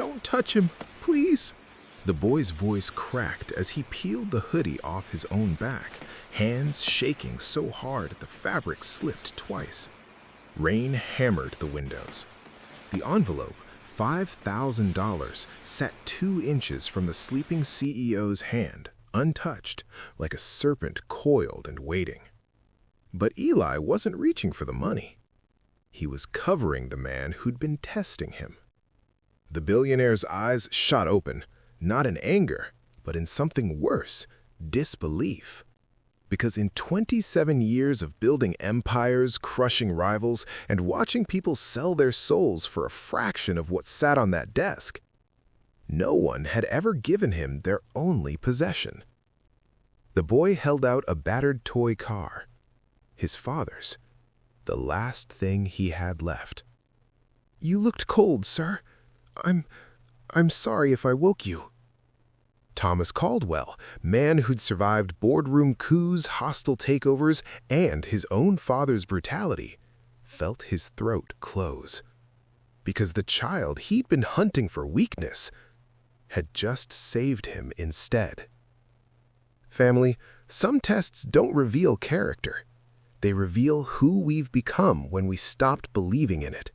Don't touch him, please." The boy's voice cracked as he peeled the hoodie off his own back, hands shaking so hard the fabric slipped twice. Rain hammered the windows. The envelope, $5,000, sat 2 inches from the sleeping CEO's hand, untouched, like a serpent coiled and waiting. But Eli wasn't reaching for the money. He was covering the man who'd been testing him. The billionaire's eyes shot open, not in anger, but in something worse, disbelief. Because in 27 years of building empires, crushing rivals, and watching people sell their souls for a fraction of what sat on that desk, no one had ever given him their only possession. The boy held out a battered toy car, his father's, the last thing he had left. "You looked cold, sir. I'm sorry if I woke you." Thomas Caldwell, man who'd survived boardroom coups, hostile takeovers, and his own father's brutality, felt his throat close. Because the child he'd been hunting for weakness had just saved him instead. Family, some tests don't reveal character. They reveal who we've become when we stopped believing in it.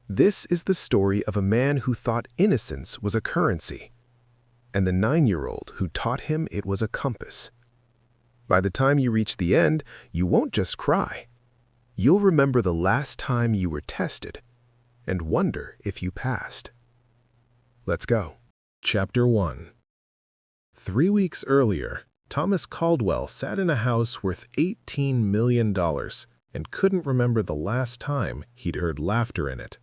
This is the story of a man who thought innocence was a currency, and the 9-year-old who taught him it was a compass. By the time you reach the end, you won't just cry. You'll remember the last time you were tested and wonder if you passed. Let's go. Chapter 1. 3 weeks earlier, Thomas Caldwell sat in a house worth $18 million and couldn't remember the last time he'd heard laughter in it.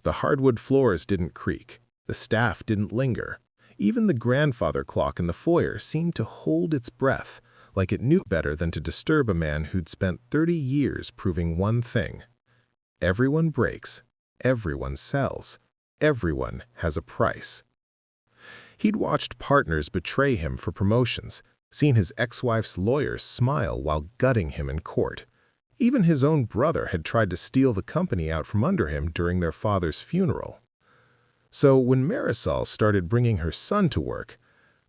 The hardwood floors didn't creak. The staff didn't linger. Even the grandfather clock in the foyer seemed to hold its breath, like it knew better than to disturb a man who'd spent 30 years proving one thing. Everyone breaks, everyone sells, everyone has a price. He'd watched partners betray him for promotions, seen his ex-wife's lawyers smile while gutting him in court. Even his own brother had tried to steal the company out from under him during their father's funeral. So when Marisol started bringing her son to work,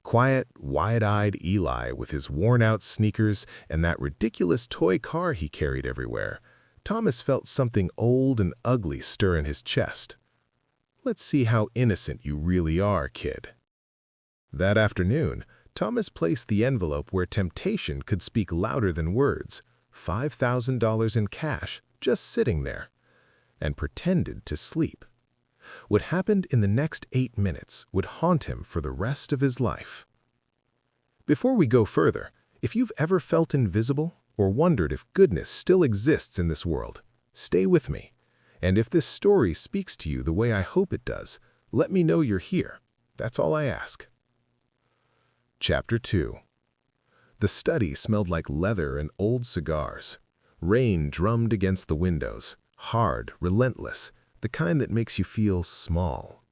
quiet, wide-eyed Eli with his worn-out sneakers and that ridiculous toy car he carried everywhere, Thomas felt something old and ugly stir in his chest. "Let's see how innocent you really are, kid." That afternoon, Thomas placed the envelope where temptation could speak louder than words, $5,000 in cash, just sitting there, and pretended to sleep. What happened in the next 8 minutes would haunt him for the rest of his life. Before we go further, if you've ever felt invisible or wondered if goodness still exists in this world, stay with me. And if this story speaks to you the way I hope it does, let me know you're here. That's all I ask. Chapter 2. The study smelled like leather and old cigars. Rain drummed against the windows, hard, relentless, the kind that makes you feel small.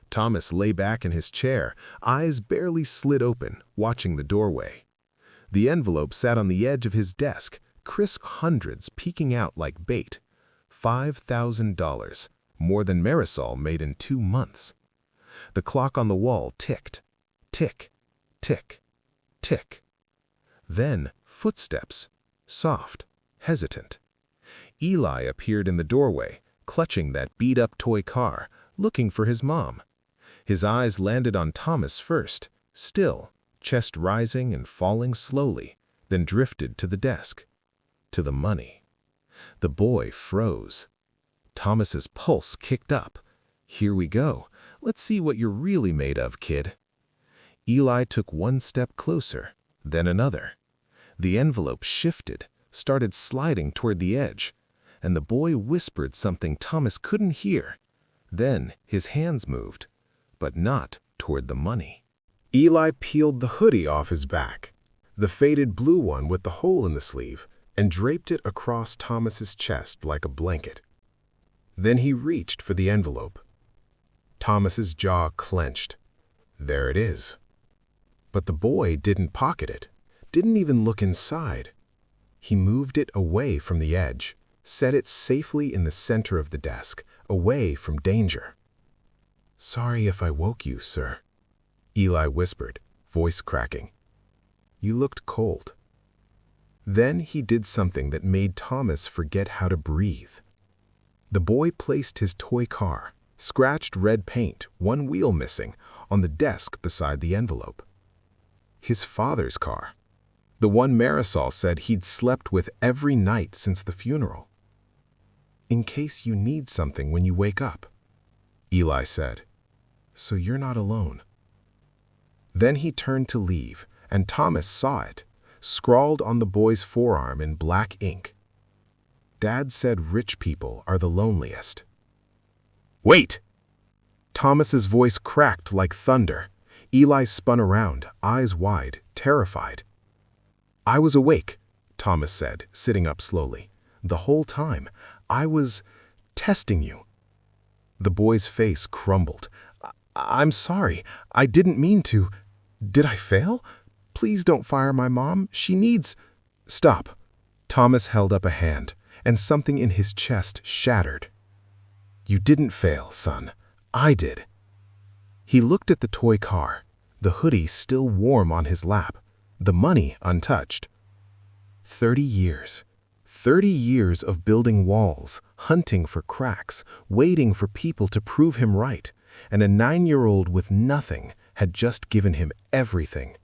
Thomas lay back in his chair, eyes barely slid open, watching the doorway. The envelope sat on the edge of his desk, crisp hundreds peeking out like bait. $5,000, more than Marisol made in 2 months. The clock on the wall ticked. Tick, tick, tick. Then footsteps, soft, hesitant. Eli appeared in the doorway, clutching that beat-up toy car, looking for his mom. His eyes landed on Thomas first, still, chest rising and falling slowly, then drifted to the desk, to the money. The boy froze. Thomas's pulse kicked up. "Here we go. Let's see what you're really made of, kid." Eli took 1 step closer, then another. The envelope shifted, started sliding toward the edge, and the boy whispered something Thomas couldn't hear. Then his hands moved, but not toward the money. Eli peeled the hoodie off his back, the faded blue one with the hole in the sleeve, and draped it across Thomas's chest like a blanket. Then he reached for the envelope. Thomas's jaw clenched. There it is. But the boy didn't pocket it, didn't even look inside. He moved it away from the edge, set it safely in the center of the desk, away from danger. "Sorry if I woke you, sir," Eli whispered, voice cracking. "You looked cold." Then he did something that made Thomas forget how to breathe. The boy placed his toy car, scratched red paint, one wheel missing, on the desk beside the envelope. His father's car. The one Marisol said he'd slept with every night since the funeral. "In case you need something when you wake up," Eli said. "So you're not alone." Then he turned to leave, and Thomas saw it, scrawled on the boy's forearm in black ink. "Dad said rich people are the loneliest." "Wait!" Thomas's voice cracked like thunder. Eli spun around, eyes wide, terrified. "I was awake," Thomas said, sitting up slowly. "The whole time. I was testing you." The boy's face crumbled. "I'm sorry. I didn't mean to. Did I fail? Please don't fire my mom. She needs—" "Stop." Thomas held up a hand, and something in his chest shattered. "You didn't fail, son. I did." He looked at the toy car, the hoodie still warm on his lap, the money untouched. 30 years. 30 years of building walls, hunting for cracks, waiting for people to prove him right, and a 9-year-old with nothing had just given him everything.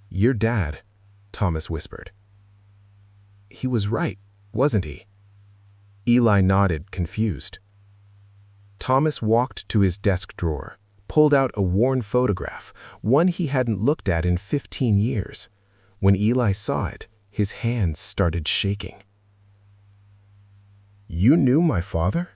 "Your dad," Thomas whispered. "He was right, wasn't he?" Eli nodded, confused. Thomas walked to his desk drawer, pulled out a worn photograph, one he hadn't looked at in 15 years. When Eli saw it, his hands started shaking. "You knew my father?"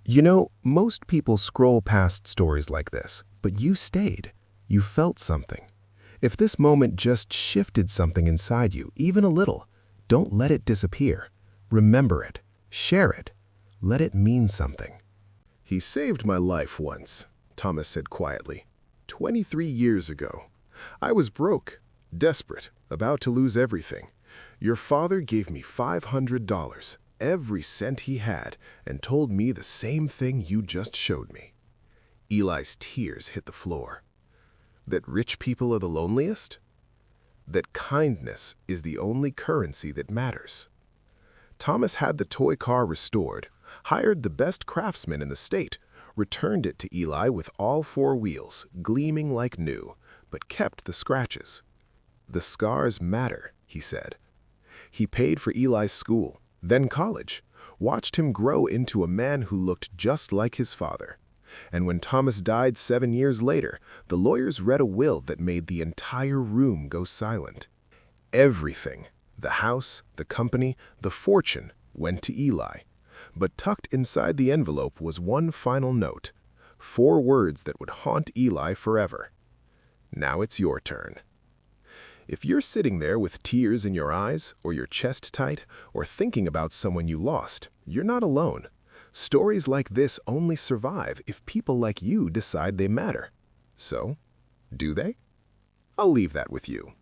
You know, most people scroll past stories like this, but you stayed. You felt something. If this moment just shifted something inside you, even a little, don't let it disappear. Remember it. Share it. Let it mean something. "He saved my life once," Thomas said quietly. 23 years ago. I was broke, desperate, about to lose everything. Your father gave me $500, every cent he had, and told me the same thing you just showed me." Eli's tears hit the floor. That rich people are the loneliest? That kindness is the only currency that matters. Thomas had the toy car restored, hired the best craftsman in the state, returned it to Eli with all 4 wheels, gleaming like new, but kept the scratches. "The scars matter," he said. He paid for Eli's school, then college, watched him grow into a man who looked just like his father. And when Thomas died 7 years later, the lawyers read a will that made the entire room go silent. Everything, the house, the company, the fortune, went to Eli. But tucked inside the envelope was one final note, 4 words that would haunt Eli forever. Now it's your turn. If you're sitting there with tears in your eyes, or your chest tight, or thinking about someone you lost, you're not alone. Stories like this only survive if people like you decide they matter. So, do they? I'll leave that with you.